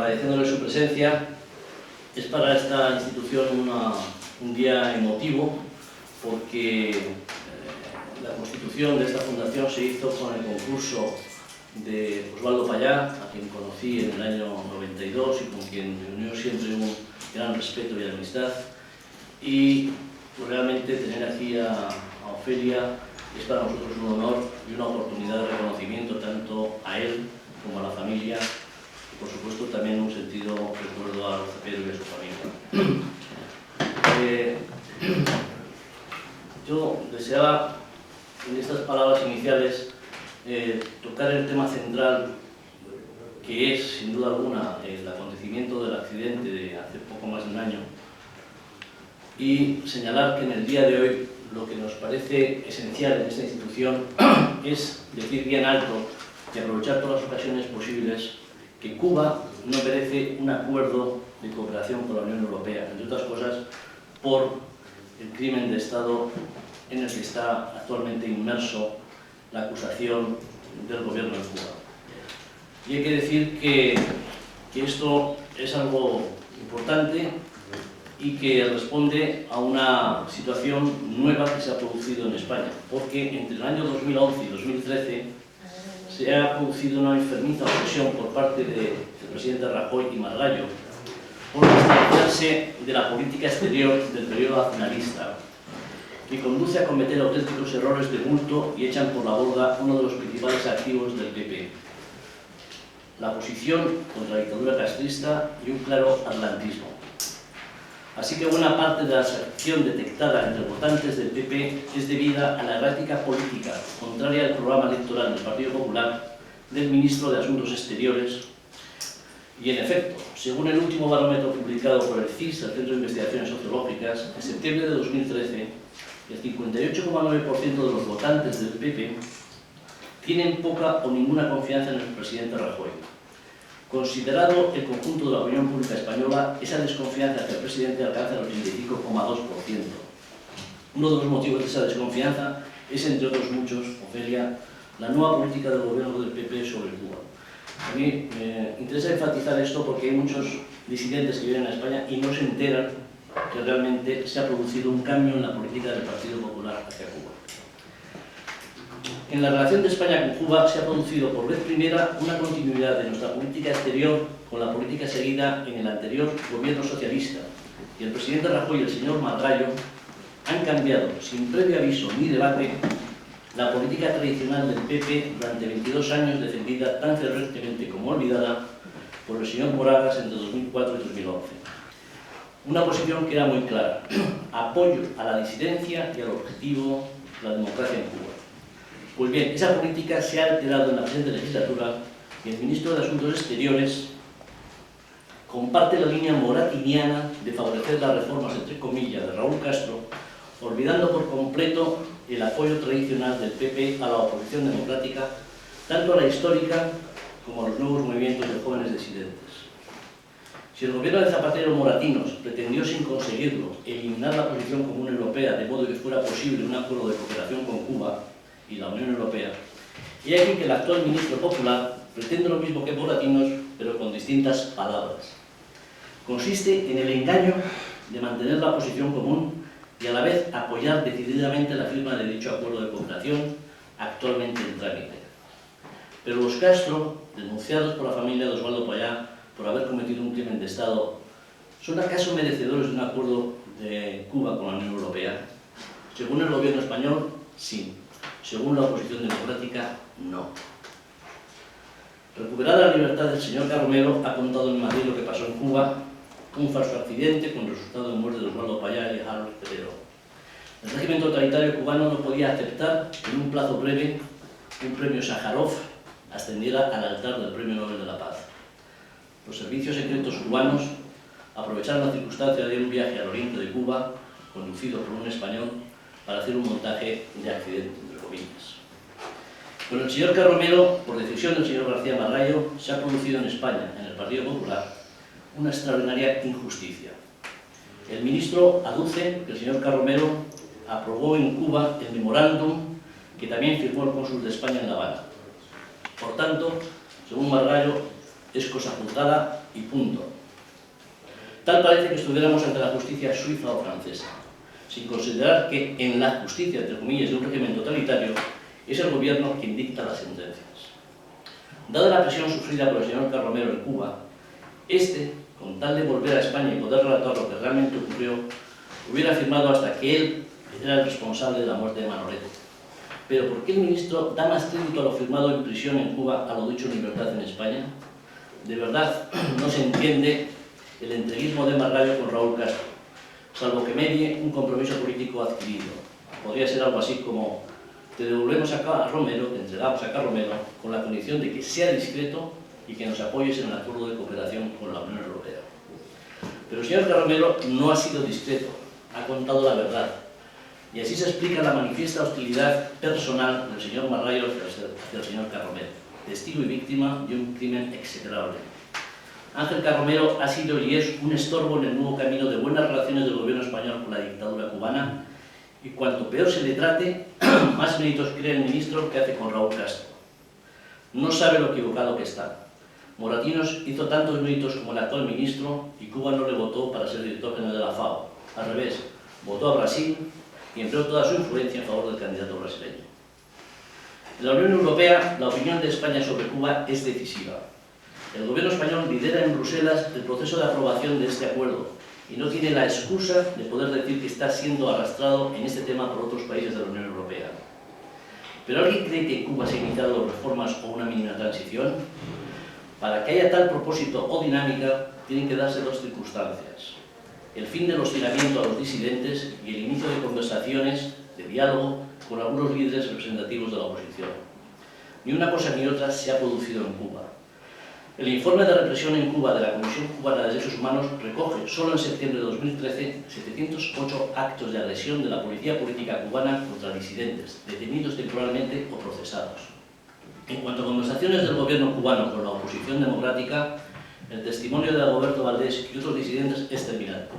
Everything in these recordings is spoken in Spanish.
agradeciéndole su presencia. Es para esta institución un día emotivo porque la constitución de esta fundación se hizo con el concurso de Osvaldo Payá, a quien conocí en el año 92 y con quien me unió siempre un gran respeto y amistad. Y realmente tener aquí a Ofelia es para nosotros un honor y una oportunidad de reconocimiento tanto a él como a la familia y por supuesto también un sentido recuerdo a Pedro y a su familia. Yo deseaba en estas palabras iniciales tocar el tema central que es sin duda alguna el acontecimiento del accidente de hace poco más de un año y señalar que en el día de hoy lo que nos parece esencial en esta institución es decir bien alto y aprovechar todas las ocasiones posibles que Cuba no merece un acuerdo de cooperación con la Unión Europea, entre otras cosas por el crimen de Estado en el que está actualmente inmerso la acusación del gobierno de Cuba. Y hay que decir que esto es algo importante y que responde a una situación nueva que se ha producido en España, porque entre el año 2011 y 2013 se ha producido una enfermiza obsesión por parte del presidente Rajoy y Margallo por distanciarse de la política exterior del periodo nacionalista, que conduce a cometer auténticos errores de bulto y echan por la borda uno de los principales activos del PP, la posición contra la dictadura castrista y un claro atlantismo. Así que buena parte de la sección detectada entre votantes del PP es debida a la errática política contraria al programa electoral del Partido Popular del ministro de Asuntos Exteriores y, en efecto, según el último barómetro publicado por el CIS, el Centro de Investigaciones Sociológicas, en septiembre de 2013, el 58,9% de los votantes del PP tienen poca o ninguna confianza en el presidente Rajoy. Considerado el conjunto de la opinión pública española, esa desconfianza hacia el presidente alcanza el 85,2%. Uno de los motivos de esa desconfianza es, entre otros muchos, Ofelia, la nueva política del gobierno del PP sobre Cuba. A mí me interesa enfatizar esto porque hay muchos disidentes que vienen a España y no se enteran que realmente se ha producido un cambio en la política del Partido Popular hacia Cuba. En la relación de España con Cuba se ha producido por vez primera una continuidad de nuestra política exterior con la política seguida en el anterior gobierno socialista, y el presidente Rajoy y el señor Margallo han cambiado, sin previo aviso ni debate, la política tradicional del PP durante 22 años defendida tan fervientemente como olvidada por el señor Moragas entre 2004 y 2011. Una posición que era muy clara: apoyo a la disidencia y al objetivo de la democracia en Cuba. Pues bien, esa política se ha alterado en la presente legislatura y el ministro de Asuntos Exteriores comparte la línea moratiniana de favorecer las reformas, entre comillas, de Raúl Castro, olvidando por completo el apoyo tradicional del PP a la oposición democrática, tanto a la histórica como a los nuevos movimientos de jóvenes disidentes. Si el gobierno de Zapatero Moratinos pretendió, sin conseguirlo, eliminar la posición común europea de modo que fuera posible un acuerdo de cooperación con Cuba y la Unión Europea, y aquí que el actual ministro popular pretende lo mismo que Moratinos, pero con distintas palabras. Consiste en el engaño de mantener la posición común y a la vez apoyar decididamente la firma de dicho acuerdo de cooperación actualmente en trámite. Pero los Castro, denunciados por la familia de Osvaldo Payá por haber cometido un crimen de Estado, ¿son acaso merecedores de un acuerdo de Cuba con la Unión Europea? Según el gobierno español, sí. Según la oposición democrática, no. Recuperada la libertad del señor Carromero, ha contado en Madrid lo que pasó en Cuba, un falso accidente con resultado de muerte de Osvaldo Payá y Harold Pedro. El régimen totalitario cubano no podía aceptar que en un plazo breve un premio Sájarov ascendiera al altar del Premio Nobel de la Paz. Los servicios secretos cubanos aprovecharon la circunstancia de un viaje al oriente de Cuba, conducido por un español, para hacer un montaje de accidente, entre comillas. Con el señor Carromero, por decisión del señor García Margallo, se ha producido en España, en el Partido Popular, una extraordinaria injusticia. El ministro aduce que el señor Carromero aprobó en Cuba el memorándum que también firmó el cónsul de España en La Habana. Por tanto, según Margallo, es cosa juzgada y punto. Tal parece que estuviéramos ante la justicia suiza o francesa, sin considerar que en la justicia, entre comillas, de un régimen totalitario, es el gobierno quien dicta las sentencias. Dada la presión sufrida por el señor Carromero en Cuba, con tal de volver a España y poder relatar lo que realmente ocurrió, hubiera afirmado hasta que él era el responsable de la muerte de Manolete. Pero ¿por qué el ministro da más crédito a lo firmado en prisión en Cuba a lo dicho en libertad en España? De verdad, no se entiende el entreguismo de Margallo con Raúl Castro, salvo que medie un compromiso político adquirido. Podría ser algo así como: te devolvemos a Romero, te entregamos a Carromero, con la condición de que sea discreto y que nos apoyes en el acuerdo de cooperación con la Unión Europea. Pero el señor Carromero no ha sido discreto, ha contado la verdad. Y así se explica la manifiesta hostilidad personal del señor Margallo hacia el señor Carromero, testigo y víctima de un crimen execrable. Ángel Carromero ha sido y es un estorbo en el nuevo camino de buenas relaciones del gobierno español con la dictadura cubana, y cuanto peor se le trate, más méritos cree el ministro que hace con Raúl Castro. No sabe lo equivocado que está. Moratinos hizo tantos méritos como el actual ministro y Cuba no le votó para ser director general de la FAO. Al revés, votó a Brasil y empleó toda su influencia en favor del candidato brasileño. En la Unión Europea, la opinión de España sobre Cuba es decisiva. El gobierno español lidera en Bruselas el proceso de aprobación de este acuerdo y no tiene la excusa de poder decir que está siendo arrastrado en este tema por otros países de la Unión Europea. ¿Pero alguien cree que en Cuba se han iniciado reformas o una mínima transición? Para que haya tal propósito o dinámica, tienen que darse dos circunstancias: el fin del hostigamiento a los disidentes y el inicio de conversaciones, de diálogo, con algunos líderes representativos de la oposición. Ni una cosa ni otra se ha producido en Cuba. El informe de represión en Cuba de la Comisión Cubana de Derechos Humanos recoge, solo en septiembre de 2013, 708 actos de agresión de la policía política cubana contra disidentes, detenidos temporalmente o procesados. En cuanto a conversaciones del gobierno cubano con la oposición democrática, el testimonio de Dagoberto Valdés y otros disidentes es terminante.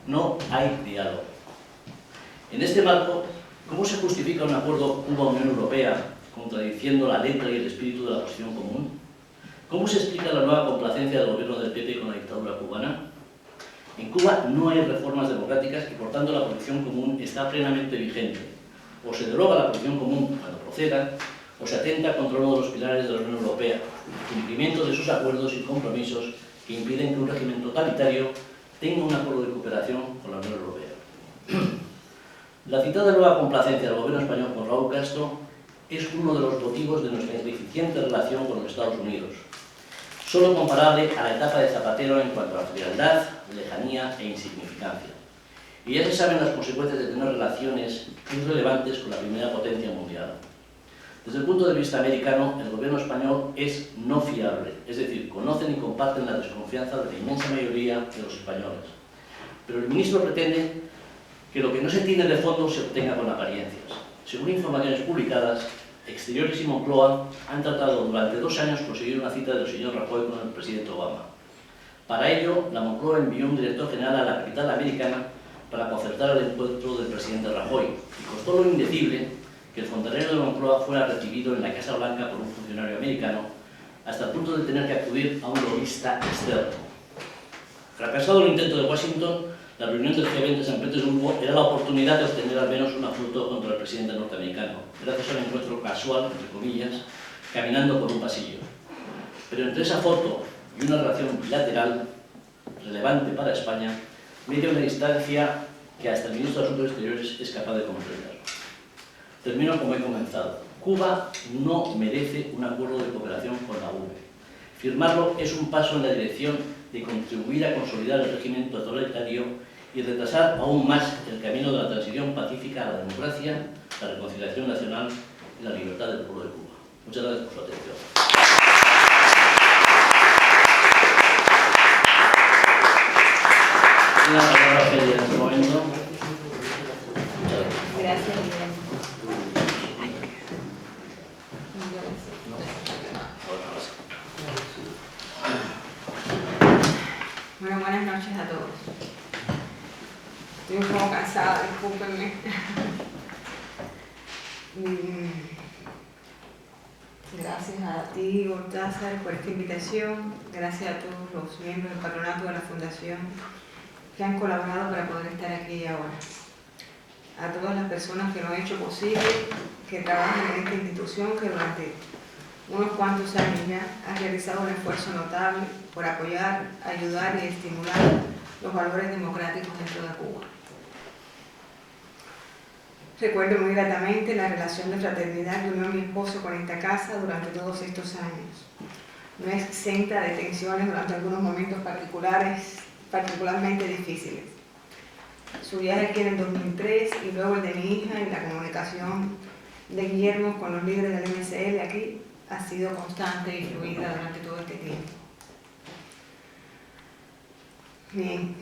No hay diálogo. En este marco, ¿cómo se justifica un acuerdo Cuba-Unión Europea contradiciendo la letra y el espíritu de la posición común? ¿Cómo se explica la nueva complacencia del gobierno del PP con la dictadura cubana? En Cuba no hay reformas democráticas y, por tanto, la posición común está plenamente vigente. O se deroga la posición común cuando proceda, o se atenta contra uno de los pilares de la Unión Europea, el cumplimiento de sus acuerdos y compromisos que impiden que un régimen totalitario tenga un acuerdo de cooperación con la Unión Europea. La citada nueva complacencia del gobierno español con Raúl Castro es uno de los motivos de nuestra deficiente relación con los Estados Unidos, solo comparable a la etapa de Zapatero en cuanto a frialdad, lejanía e insignificancia. Y ya se saben las consecuencias de tener relaciones irrelevantes con la primera potencia mundial. Desde el punto de vista americano, el gobierno español es no fiable, es decir, conocen y comparten la desconfianza de la inmensa mayoría de los españoles. Pero el ministro pretende que lo que no se tiene de fondo se obtenga con apariencias. Según informaciones publicadas, Exteriores y Moncloa han tratado durante 2 años conseguir una cita del señor Rajoy con el presidente Obama. Para ello, la Moncloa envió un director general a la capital americana para concertar el encuentro del presidente Rajoy, y costó lo indecible que el fontanero de Moncloa fuera recibido en la Casa Blanca por un funcionario americano, hasta el punto de tener que acudir a un lobista externo. Fracasado el intento de Washington, la reunión del G20 de San Petersburgo era la oportunidad de obtener al menos una foto contra el presidente norteamericano, gracias a un encuentro casual, entre comillas, caminando por un pasillo. Pero entre esa foto y una relación bilateral relevante para España, media una distancia que hasta el ministro de Asuntos Exteriores es capaz de comprender. Termino como he comenzado. Cuba no merece un acuerdo de cooperación con la UE. Firmarlo es un paso en la dirección de contribuir a consolidar el régimen totalitario y retrasar aún más el camino de la transición pacífica a la democracia, la reconciliación nacional y la libertad del pueblo de Cuba. Muchas gracias por su atención. Una palabra Feli en este momento. Muchas gracias. Gracias, Miguel. Bueno, buenas noches a todos. Estoy un poco cansada, discúlpenme. Gracias a ti, Hortázar, por esta invitación. Gracias a todos los miembros del patronato de la Fundación que han colaborado para poder estar aquí y ahora. A todas las personas que lo han hecho posible, que trabajan en esta institución, que durante unos cuantos años ya ha realizado un esfuerzo notable por apoyar, ayudar y estimular los valores democráticos dentro de Cuba. Recuerdo muy gratamente la relación de fraternidad que unió a mi esposo con esta casa durante todos estos años. No es exenta de tensiones durante algunos momentos particularmente difíciles. Su viaje aquí en el 2003 y luego el de mi hija y la comunicación de Guillermo con los líderes del MSL aquí ha sido constante y fluida durante todo este tiempo. Bien,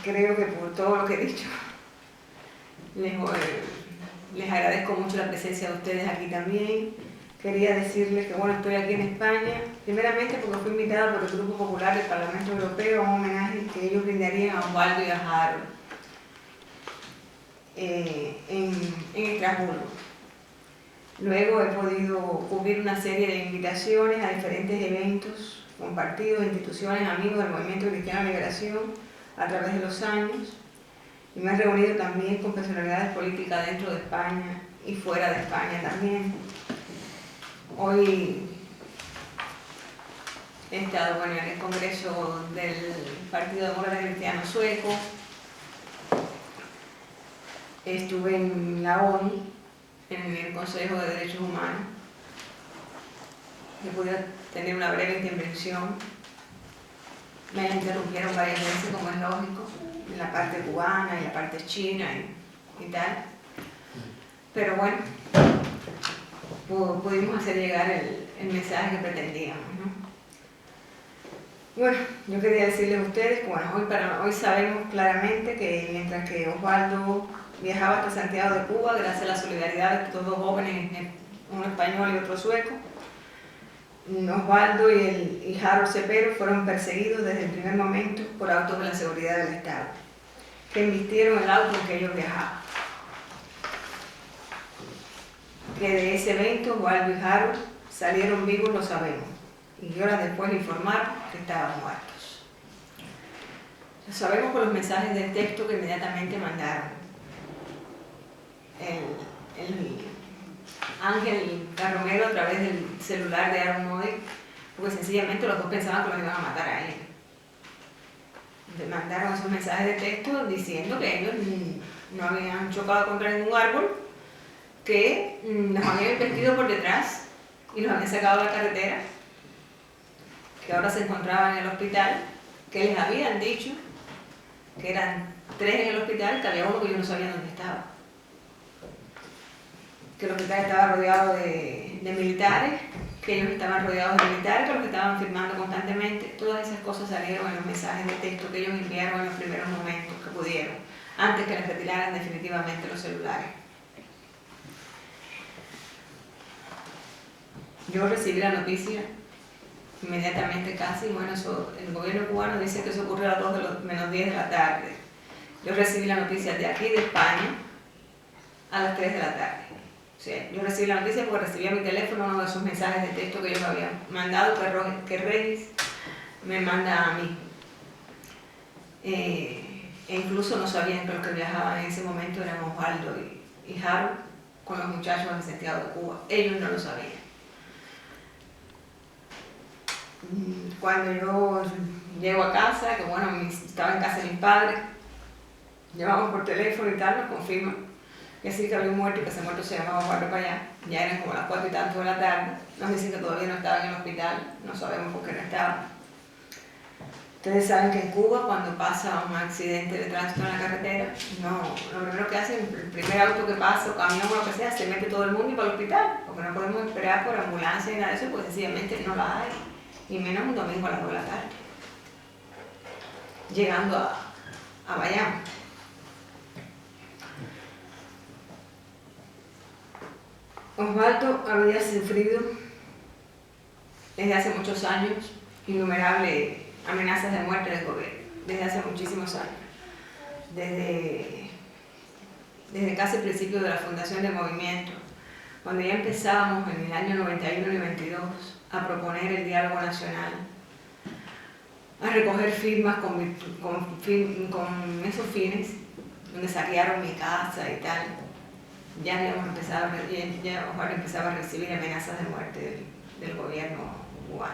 creo que por todo lo que he dicho, les agradezco mucho la presencia de ustedes aquí también. Quería decirles que bueno, estoy aquí en España, primeramente porque fui invitada por el Grupo Popular del Parlamento Europeo a un homenaje que ellos brindarían a Osvaldo y a Harold en Estrasburgo. Luego he podido cubrir una serie de invitaciones a diferentes eventos con partidos, instituciones, amigos del Movimiento Cristiano de Liberación a través de los años. Y me he reunido también con personalidades políticas dentro de España y fuera de España también. Hoy he estado en el Congreso del Partido Demócrata Cristiano Sueco. Estuve en la ONU, en el Consejo de Derechos Humanos. He podido tener una breve intervención. Me interrumpieron varias veces, como es lógico, en la parte cubana y la parte china y tal. Pero bueno, pudimos hacer llegar el mensaje que pretendíamos, ¿no? Bueno, yo quería decirles a ustedes que bueno, hoy sabemos claramente que mientras que Osvaldo viajaba hasta Santiago de Cuba, gracias a la solidaridad de estos dos jóvenes, un español y otro sueco, Osvaldo y Harold Cepero fueron perseguidos desde el primer momento por autos de la seguridad del Estado, que embistieron el auto en que ellos viajaban. Que de ese evento Osvaldo y Harold salieron vivos lo sabemos, y horas después informaron que estaban muertos. Lo sabemos por los mensajes de texto que inmediatamente mandaron. El Ángel Carromero a través del celular de Aaron Moy, porque sencillamente los dos pensaban que los iban a matar a él. Le mandaron esos mensajes de texto diciendo que ellos no habían chocado contra ningún árbol, que los habían embestido por detrás y los habían sacado de la carretera, que ahora se encontraban en el hospital, que les habían dicho que eran 3 en el hospital, que había uno que ellos no sabían dónde estaba. Que el hospital estaba rodeado de militares, que ellos estaban rodeados de militares, que los que estaban firmando constantemente. Todas esas cosas salieron en los mensajes de texto que ellos enviaron en los primeros momentos que pudieron, antes que les retiraran definitivamente los celulares. Yo recibí la noticia inmediatamente casi, bueno, el gobierno cubano dice que eso ocurrió a las 2:10 de la tarde. Yo recibí la noticia de aquí de España a las 3 de la tarde. O sea, yo recibí la noticia porque recibí a mi teléfono uno de esos mensajes de texto que ellos habían mandado, que Reyes me manda a mí. E incluso no sabían que los que viajaban en ese momento eran Osvaldo y Harold con los muchachos en Santiago de Cuba. Ellos no lo sabían. Cuando yo llego a casa, que bueno, estaba en casa de mis padres, llamamos por teléfono y tal, nos confirman que sí que había un muerto y que ese muerto se llamaba Osvaldo para allá. Ya eran como las 4 y tanto de la tarde, nos dicen que todavía no estaban en el hospital, no sabemos por qué no estaban. Ustedes saben que en Cuba, cuando pasa un accidente de tránsito en la carretera, lo primero que hacen, el primer auto que pasa o camión o lo que sea, se mete todo el mundo y para el hospital, porque no podemos esperar por ambulancia ni nada de eso, porque sencillamente no la hay, y menos un domingo a las 2 de la tarde, llegando a Bayamo. Osvaldo había sufrido desde hace muchos años innumerables amenazas de muerte del gobierno, desde hace muchísimos años. Desde casi el principio de la fundación del movimiento, cuando ya empezábamos en el año 91 y 92 a proponer el diálogo nacional, a recoger firmas con esos fines, donde saquearon mi casa y tal, ya habíamos empezado, ya Osvaldo empezaba a recibir amenazas de muerte del gobierno cubano.